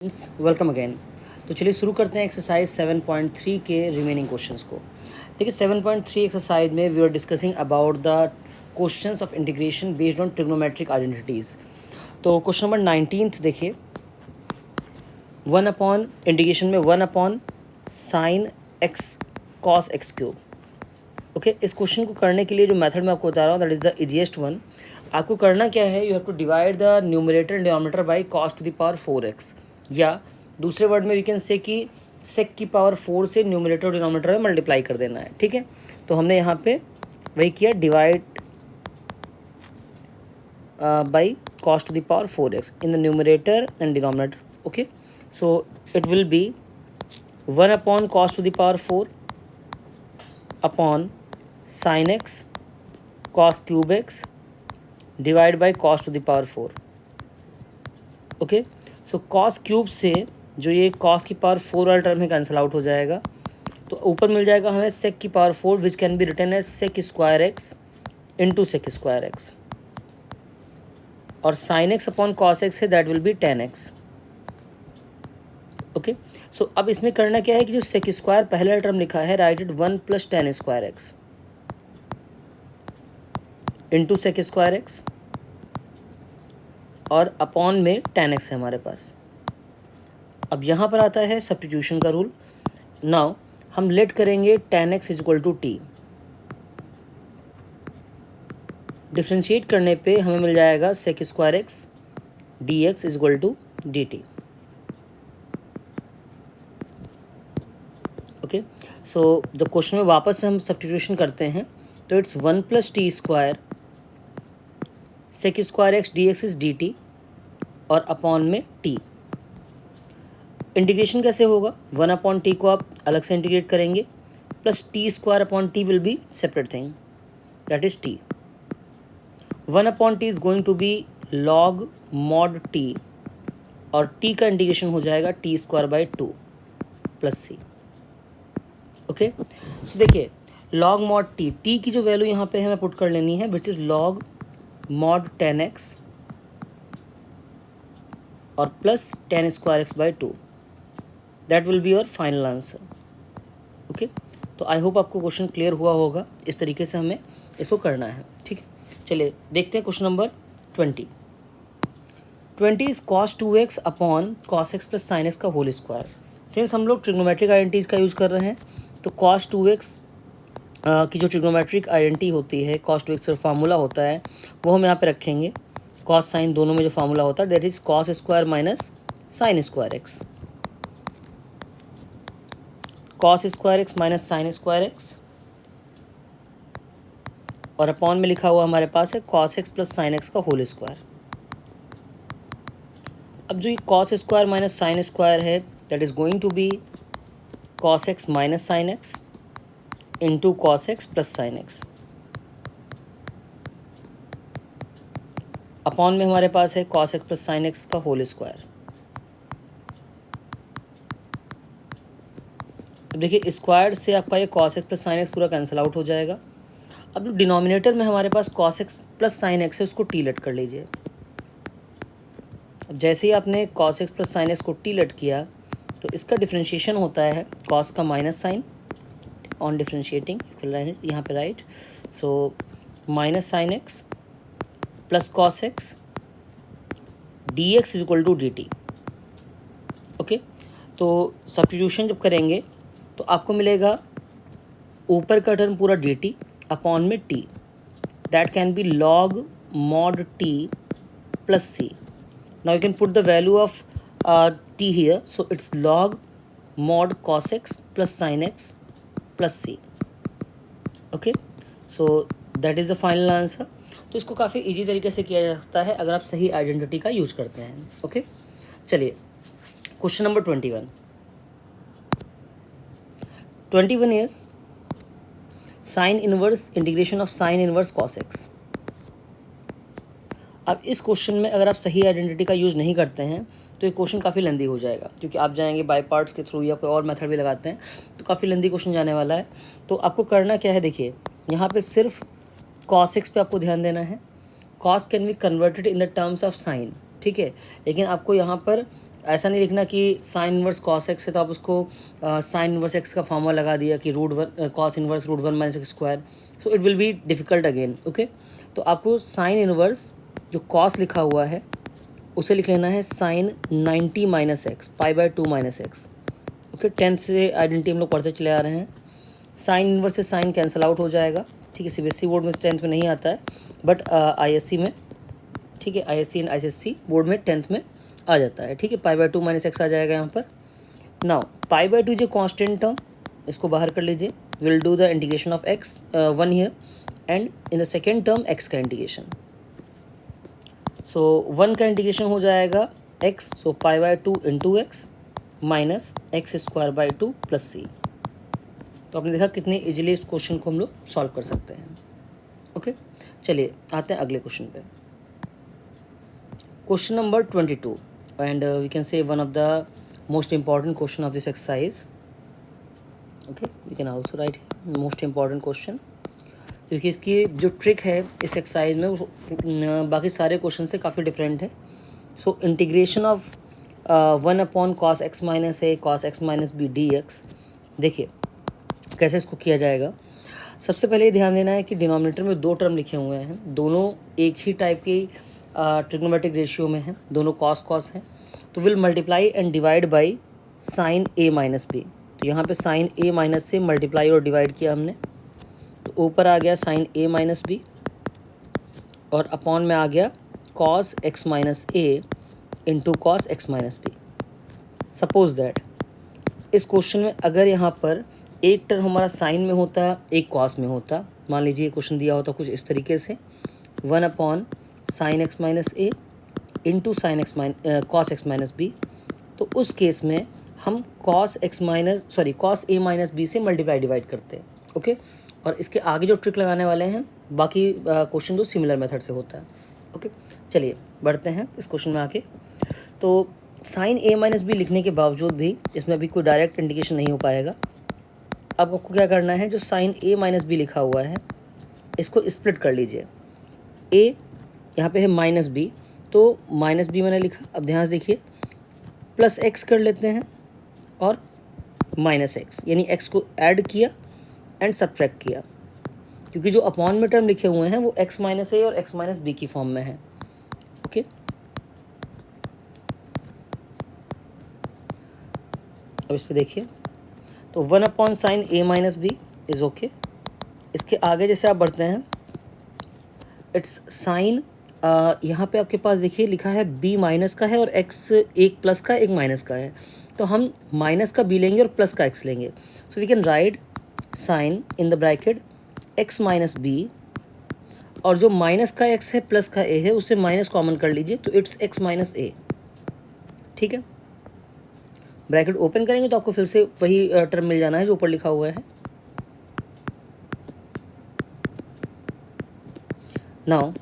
Welcome again. तो चलिए शुरू करते हैं एक्सरसाइज 7.3 के रिमेनिंग क्वेश्चंस को। देखिए 7.3 एक्सरसाइज में we are discussing about the questions of integration based on trigonometric identities. तो क्वेश्चन नंबर 19 देखिए, 1 अपॉन इंटीग्रेशन में 1 upon sine x cos x cube. Okay, इस क्वेश्चन को करने के लिए जो मेथड मैं आपको बता रहा हूँ that is the easiest one. आपको करना क्या है, you have to divide the numerator and denominator by cos to the power 4x, या दूसरे वर्ड में वी कैन से कि सेक की पावर 4 से न्यूमरेटर और डिनोमिनेटर में मल्टीप्लाई कर देना है। ठीक है, तो हमने यहाँ पे वही किया, divide by cos to the power 4x in the numerator and denominator. Okay, so it will B 1 upon cos to the power 4 upon sine x cos cube x divide by cos to the power 4। Okay, so cos cube से जो ये cos की power 4 वाला term है cancel out हो जाएगा, तो ऊपर मिल जाएगा हमें सेक की power 4 which can be written as sec square x into sec square x, और sine x upon cos x है that will be tan x. Okay, so अब इसमें करना क्या है कि जो सेक स्क्वायर पहला टर्म लिखा है, right it 1 plus tan square x into sec square x, और अपॉन में टेन एक्स है हमारे पास। अब यहाँ पर आता है सब्स्टिट्यूशन का रूल। नाउ हम लेट करेंगे tan x is equal to T. Differentiate करने पे हमें मिल जाएगा sec square x D x is equal to D T. Okay, so the question में वापस से हम सब्स्टिट्यूशन करते हैं, तो it's 1 plus T square sec square x D x is D T और अपॉन में टी। इंटीग्रेशन कैसे होगा, 1 अपॉन टी को आप अलग से इंटीग्रेट करेंगे, plus T square upon t will be separate thing, that is t. 1 upon t is going to be log mod t, और टी का इंटीग्रेशन हो जाएगा t square by 2 plus C. Okay, so देखिए log mod T की जो value यहाँ पे हमें पुट कर लेनी है which is log mod 10x और plus tan square x by 2, that will be your final answer. Okay, तो आई होप आपको क्वेश्चन क्लियर हुआ होगा। इस तरीके से हमें इसको करना है। ठीक है, चलिए देखते हैं question number 20। 20 is cos 2x upon cos x plus sine x का होल स्क्वायर। सिंस हम लोग ट्रिग्नोमेट्रिक आइडेंटिटीज का यूज कर रहे हैं, तो कॉस 2x की जो ट्रिग्नोमेट्रिक आइडेंटिटी होती है, कॉस 2x का फार्मूला होता है वो हम यहाँ पे रखेंगे। कॉस साइन दोनों में जो फार्मूला होता है that is cos square minus sine square x, cos square x minus sine square x, और अपॉन में लिखा हुआ हमारे पास है cos x plus sine x का होल स्क्वायर। अब जो ये cos square minus sine square है that is going to be cos x minus sine x into cos x plus sine x, upon में हमारे पास है cos x plus sine x का होल स्क्वायर। अब देखिए स्क्वायर से आपका ये cos x plus sine x पूरा कैंसिल आउट हो जाएगा। अब जो डिनोमिनेटर में हमारे पास cos x plus sine x है उसको टी लेट कर लीजिए। अब जैसे ही आपने cos x plus sine x को टी लेट किया तो इसका डिफ्रेंशिएशन होता है कॉस का माइनस साइन ऑन डिफ्रेंशिएटिंग, यहाँ पे right, so minus sine x plus cos x D x is equal to D T. Okay, तो सब्स्टिट्यूशन जब करेंगे तो आपको मिलेगा ऊपर का टर्म पूरा डी टी अपॉन में T, that can be log mod T plus C. Now you can put the value of T here, so it's log mod cos x plus sine x plus C. Okay, so that is the final answer. तो इसको काफ़ी easy तरीके से किया जा सकता है अगर आप सही आइडेंटिटी का यूज करते हैं। ओके, चलिए question number 21 is sine inverse integration of sine inverse cos x. अब इस क्वेश्चन में अगर आप सही आइडेंटिटी का यूज़ नहीं करते हैं तो ये क्वेश्चन काफ़ी लेंदी हो जाएगा, क्योंकि आप जाएंगे बाय पार्ट्स के थ्रू या कोई और मेथड भी लगाते हैं तो काफ़ी लेंदी क्वेश्चन जाने वाला है। तो आपको करना क्या है, देखिए यहाँ पे सिर्फ कॉस एक्स पे आपको ध्यान देना है। Cos can be converted in the terms of sine, ठीक है, लेकिन आपको यहाँ पर ऐसा नहीं लिखना कि साइन इनवर्स कॉस एक्स है तो आप उसको साइन इनवर्स एक्स का फॉर्मूला लगा दिया कि √1 cos inverse √1 minus x square, so it will be difficult again. Okay, तो आपको साइन इनवर्स जो कॉस लिखा हुआ है उसे लिख लेना है sine 90 minus x, π/2 minus x. Okay, 10th से आइडेंटिटी हम लोग पढ़ते चले आ रहे हैं। साइन इनवर्स से साइन कैंसिल आउट हो जाएगा, ठीक है। सीबीएसई बोर्ड में 10th में नहीं आता है, बट आईएससी में, ठीक है, आईएससी एंड आईसीएससी बोर्ड में 10th में आ जाता है, ठीक है। π/2 माइनस एक्स आ जाएगा यहाँ पर। नाउ π/2 जो कॉन्स्टेंट टर्म, इसको बाहर कर लीजिए। Will do the integration of x 1 here and in the second term x का इंटीग्रेशन। सो 1 का इंटीग्रेशन हो जाएगा x, so π/2 into x minus x square by 2 plus c. तो आपने देखा कितने इजीली इस क्वेश्चन को हम लोग सॉल्व कर सकते हैं। ओके, चलिए आते हैं अगले क्वेश्चन पे। Question number 22 and we can say one of the most important question of this exercise. Okay, we can also write most important question, क्योंकि इसकी जो ट्रिक है इस एक्सरसाइज में वो बाकी सारे क्वेश्चन से काफ़ी डिफरेंट है। So integration of 1/cos x minus A cos x minus B D x. देखिए कैसे इसको किया जाएगा। सबसे पहले ये ध्यान देना है कि डिनोमिनेटर में 2 टर्म लिखे हुए हैं, दोनों एक ही टाइप की ट्रिग्नोमेट्रिक रेशियो में हैं, दोनों cos हैं। तो will multiply and divide by sine a minus B. तो यहाँ पे साइन a माइनस से मल्टीप्लाई और डिवाइड किया हमने, तो ऊपर आ गया साइन a माइनस बी और अपॉन में आ गया cos x minus A into cos x minus B. Suppose that इस क्वेश्चन में अगर यहाँ पर एक टर्म हमारा साइन में होता, एक कॉस में होता, मान लीजिए क्वेश्चन दिया होता कुछ इस तरीके से 1/sin x माइनस ए into sine x cos x minus B, तो उस केस में हम cos a माइनस बी से मल्टीप्लाई डिवाइड करते हैं। ओके, और इसके आगे जो ट्रिक लगाने वाले हैं बाकी क्वेश्चन जो सिमिलर मेथड से होता है। ओके, चलिए बढ़ते हैं इस क्वेश्चन में आके। तो साइन a माइनस बी लिखने के बावजूद भी इसमें अभी कोई डायरेक्ट इंडिकेशन नहीं हो पाएगा। अब आपको क्या करना है, जो साइन a माइनस बी लिखा हुआ है इसको स्प्लिट कर लीजिए। a यहाँ पे है माइनस बी, तो माइनस बी मैंने लिखा। अब ध्यान से देखिए, प्लस एक्स कर लेते हैं और माइनस एक्स, यानी एक्स को ऐड किया एंड सब्ट्रैक्ट किया, क्योंकि जो अपॉन में टर्म लिखे हुए हैं वो एक्स माइनस ए और एक्स माइनस बी की फॉर्म में है। ओके, अब इस पर देखिए, तो 1/sin a minus B is okay. इसके आगे जैसे आप बढ़ते हैं, इट्स साइन, यहाँ पे आपके पास देखिए लिखा है b माइनस का है और x एक प्लस का एक माइनस का है, तो हम माइनस का b लेंगे और प्लस का x लेंगे। So we can write sine in the bracket x minus B, और जो माइनस का x है प्लस का a है उससे माइनस कॉमन कर लीजिए, तो इट्स x माइनस a। ठीक है, ब्रैकेट ओपन करेंगे तो आपको फिर से वही टर्म मिल जाना है जो ऊपर लिखा हुआ है। नाउ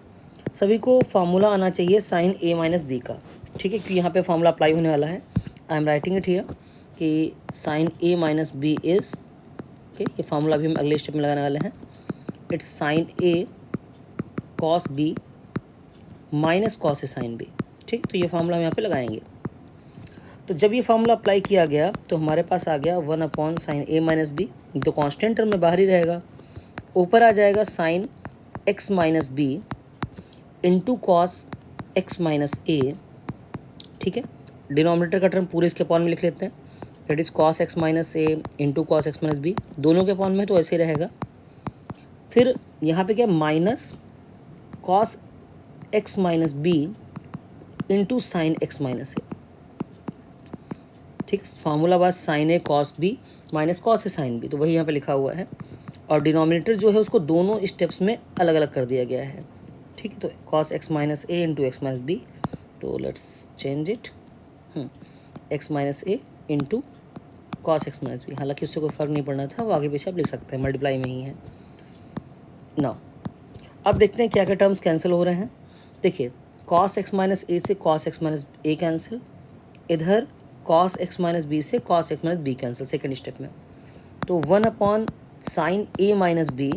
सभी को फार्मूला आना चाहिए साइन a माइनस बी का, ठीक है, क्योंकि यहाँ पे फार्मूला अप्लाई होने वाला है। I am writing it here कि sine a minus B is, okay, ये फार्मूला भी हम अगले स्टेप में लगाने वाले हैं। It's sine a cos b minus cos a sine b। ठीक, तो ये फार्मूला हम यहाँ पे लगाएंगे। तो जब ये फार्मूला अप्लाई किया गया तो हमारे पास आ गया 1/sin a माइनस बी, तो कॉन्स्टेंट टर्म में बाहर ही रहेगा। ऊपर आ जाएगा sine x minus b into cos x minus a. ठीक है, डिनोमिनेटर का टर्म पूरे इसके अपॉन में लिख लेते हैं, that is cos x minus A into cos x minus B, दोनों के अपॉन में तो ऐसे ही रहेगा। फिर यहाँ पे क्या, minus cos x minus b into sine x minus a. ठीक, फार्मूला बात sine a cos b minus cos a sine b, तो वही यहाँ पे लिखा हुआ है, और डिनोमिनेटर जो है उसको दोनों स्टेप्स में अलग अलग कर दिया गया है। ठीक है, तो कॉस एक्स माइनस ए इंटू एक्स माइनस बी, तो let's change it, x minus A into cos x minus B. हालांकि उससे कोई फ़र्क नहीं पड़ना था, वो आगे पीछे आप लिख सकते हैं, मल्टीप्लाई में ही है ना। अब देखते हैं क्या क्या टर्म्स कैंसिल हो रहे हैं। देखिए, कॉस एक्स माइनस ए से cos x minus a cancel, इधर कॉस एक्स माइनस बी से cos x minus b cancel second step में। तो 1/sin a minus b,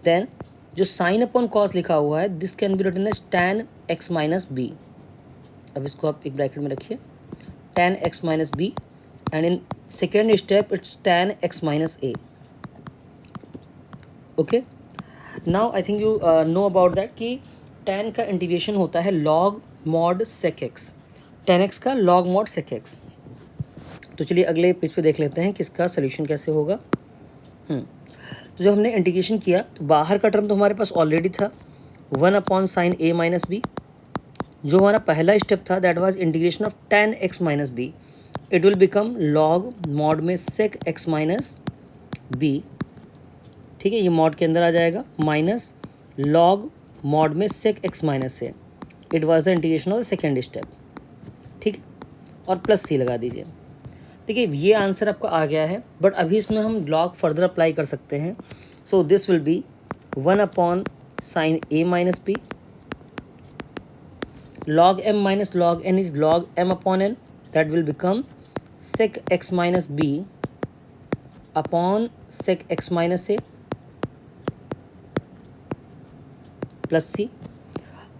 then जो साइन अपॉन कॉस लिखा हुआ है this can be written as tan x minus b. अब इसको आप एक ब्रैकेट में रखिए, tan x minus b, and in second step it's tan x minus a. Okay, now I think you know about that कि tan का integration होता है log mod sec x, tan x का log mod sec x. तो चलिए अगले page पे देख लेते हैं कि इसका सोल्यूशन कैसे होगा. तो जब हमने इंटीग्रेशन किया तो बाहर का टर्म तो हमारे पास ऑलरेडी था 1/sin a माइनस बी. जो हमारा पहला स्टेप था that was integration of tan x minus b. It will become log mod में sec x माइनस बी. ठीक है, ये मॉड के अंदर आ जाएगा, माइनस log मॉड में sec x minus a. It was the integration of the second step. ठीक है, और प्लस सी लगा दीजिए. देखिए ये आंसर आपका आ गया है, बट अभी इसमें हम log फर्दर अप्लाई कर सकते हैं. So this will be 1/sin a minus b. log m minus log n is log m upon n. That will become sec x minus b upon sec x minus a plus c.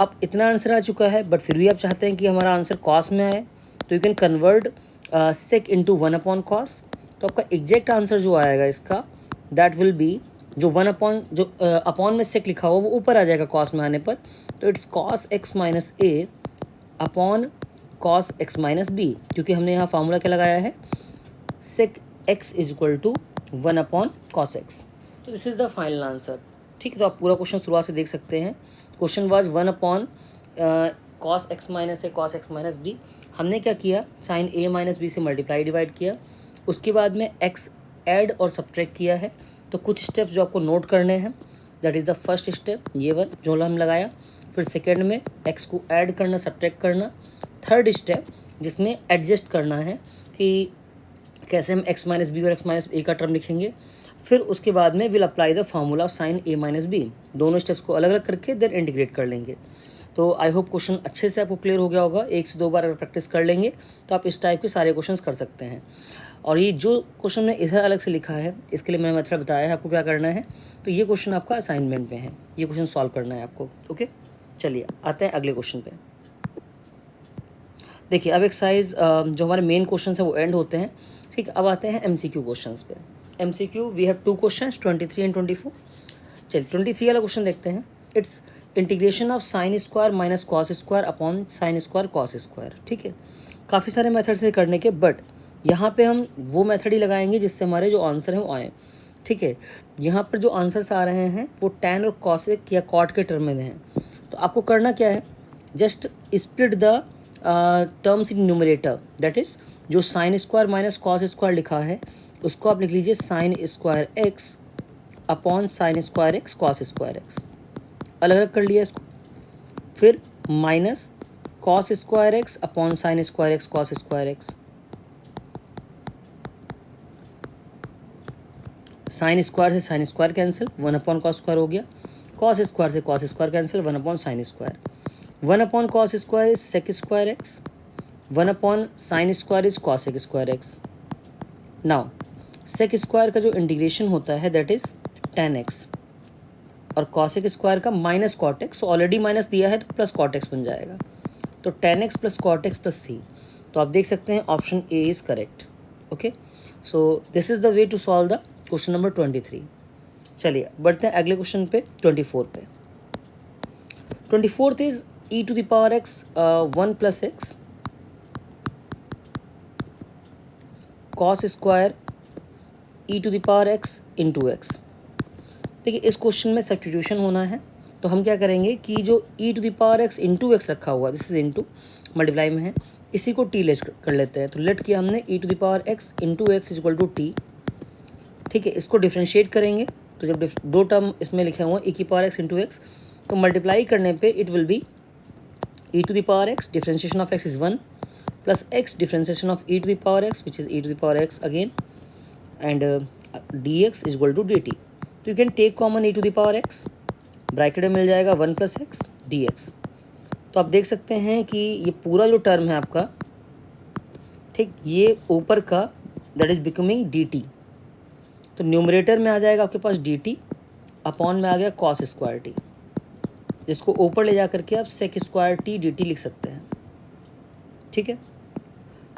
अब इतना answer आ चुका है, but फिर भी आप चाहते हैं कि हमारा आंसर कॉस में आए, तो you can convert sec into 1/cos. तो आपका एग्जैक्ट आंसर जो आएगा इसका दैट विल बी जो 1 जो अपॉन में सेक लिखा हुआ वो ऊपर आ जाएगा कॉस में आने पर. तो it's cos x minus a upon cos x minus b, क्योंकि हमने यहाँ फार्मूला क्या लगाया है, sec x is equal to 1/cos x. तो this is the final answer. ठीक है, तो आप पूरा क्वेश्चन शुरुआत से देख सकते हैं. Question was 1/cos x minus A cos x minus b. हमने क्या किया, साइन a माइनस बी से मल्टीप्लाई डिवाइड किया, उसके बाद में x ऐड और सब्ट्रैक्ट किया है. तो कुछ स्टेप्स जो आपको नोट करने हैं, that is the first step, ये वन जो हम लगाया. फिर सेकेंड में x को ऐड करना, सब्ट्रैक्ट करना. थर्ड स्टेप जिसमें एडजस्ट करना है कि कैसे हम x माइनस बी और x माइनस ए का टर्म लिखेंगे. फिर उसके बाद में will apply the formula of sine a minus B. दोनों स्टेप्स को अलग अलग करके देन इंटीग्रेट कर लेंगे. तो आई होप क्वेश्चन अच्छे से आपको क्लियर हो गया होगा. 1 से 2 बार अगर प्रैक्टिस कर लेंगे तो आप इस टाइप के सारे क्वेश्चंस कर सकते हैं. और ये जो क्वेश्चन मैंने इधर अलग से लिखा है, इसके लिए मैंने मेथड बताया है आपको क्या करना है. तो ये क्वेश्चन आपका असाइनमेंट में है, ये क्वेश्चन सॉल्व करना है आपको. ओके, चलिए आते हैं अगले क्वेश्चन पे. देखिए अब एक्सरसाइज जो हमारे मेन क्वेश्चन है वो एंड होते हैं. ठीक, अब आते हैं MCQ क्वेश्चंस पे. MCQ we have 2 questions 23 and 24. चलिए 23 वाला क्वेश्चन देखते हैं. It's integration of sine square minus cos square upon sine square cos square. ठीक है, काफ़ी सारे मेथड से करने के, बट यहाँ पे हम वो मेथड ही लगाएंगे जिससे हमारे जो आंसर हैं वो आएँ. ठीक है, यहाँ पर जो आंसर्स आ रहे हैं वो tan और cosec या cot के टर्म में हैं. तो आपको करना क्या है, just split the terms in numerator. That is जो sine square minus cos square लिखा है उसको आप लिख लीजिए sine square x upon sine square x cos square x. अलग अलग कर लिया इसको. फिर minus cos square x upon sine square x cos square x. Sine square से sine square cancel, 1/cos square हो गया. कॉस स्क्वायर से cos square cancel, 1/sin square. 1/cos square is sec square x, 1/sin square is cosec square x. Now sec square का जो integration होता है that is tan x, और cosec square का minus cot x. Already minus दिया है तो plus cot x बन जाएगा. तो tan x plus cot x plus c. तो आप देख सकते हैं option a is correct. Okay, so this is the way to solve the question number 23. चलिए बढ़ते हैं अगले क्वेश्चन पे 24 पे. 24th is e to the power x 1 plus x cos square e to the power x into x. देखिए इस question में substitution होना है, तो हम क्या करेंगे कि जो e to the power x into x रखा हुआ, दिस इज इंटू मल्टीप्लाई में है, इसी को t लेट कर लेते हैं. तो लेट किया हमने e to the power x into x is equal to t. ठीक है, इसको डिफ्रेंशिएट करेंगे. तो जब दो टर्म इसमें लिखे हुए हैं e की पावर x इंटू एक्स, तो मल्टीप्लाई करने पे it will be e to the power x differentiation of x is 1 plus x differentiation of e to the power x which is e to the power x again and dx is equal to dt. तो you can take common e to the power x, bracket में मिल जाएगा 1 plus x dx. तो आप देख सकते हैं कि ये पूरा जो टर्म है आपका, ठीक, ये ऊपर का दैट इज़ बिकमिंग dt. तो न्यूमरेटर में आ जाएगा आपके पास dt, अपॉन में आ गया कॉस स्क्वायर t, जिसको ऊपर ले जा करके आप सेक स्क्वायर t dt लिख सकते हैं. ठीक है।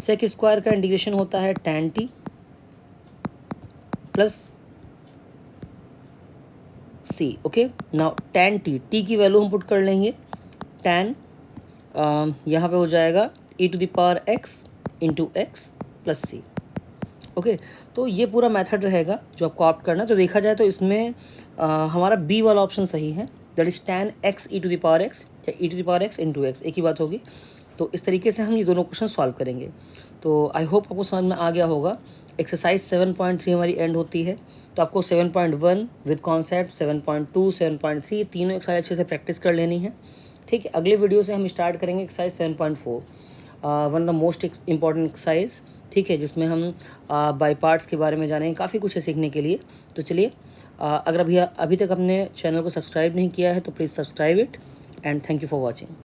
सेक स्क्वायर का इंटीग्रेशन होता है tan t plus c। Okay, now tan t की वैल्यू हम पुट कर लेंगे, tan यहाँ पे हो जाएगा e⁻x इंटू एक्स प्लस सी। ओके, तो ये पूरा मेथड रहेगा जो आपको ऑप्ट करना है। तो देखा जाए तो इसमें हमारा बी वाला ऑप्शन सही है, that is tan x e⁻x या e⁻x इंटू एक्स, एक ही बात होगी। तो इस तरीके से हम ये दोनों क्वेश्चन सॉल्व करेंगे। तो आई होप आपको समझ में आ गया होगा। एक्सरसाइज 7.3 हमारी एंड होती है, तो आपको 7.1 विद कॉन्सेप्ट, 7.2, 7.3 तीनों एक्सरसाइज अच्छे से प्रैक्टिस कर लेनी है। ठीक है, अगले वीडियो से हम स्टार्ट करेंगे exercise 7.4, one of the most important exercise. ठीक है, जिसमें हम बाई पार्ट्स के बारे में जानेंगे, काफ़ी कुछ है सीखने के लिए। तो चलिए, अगर अभी तक अपने चैनल को सब्सक्राइब नहीं किया है तो please subscribe it, and thank you for watching.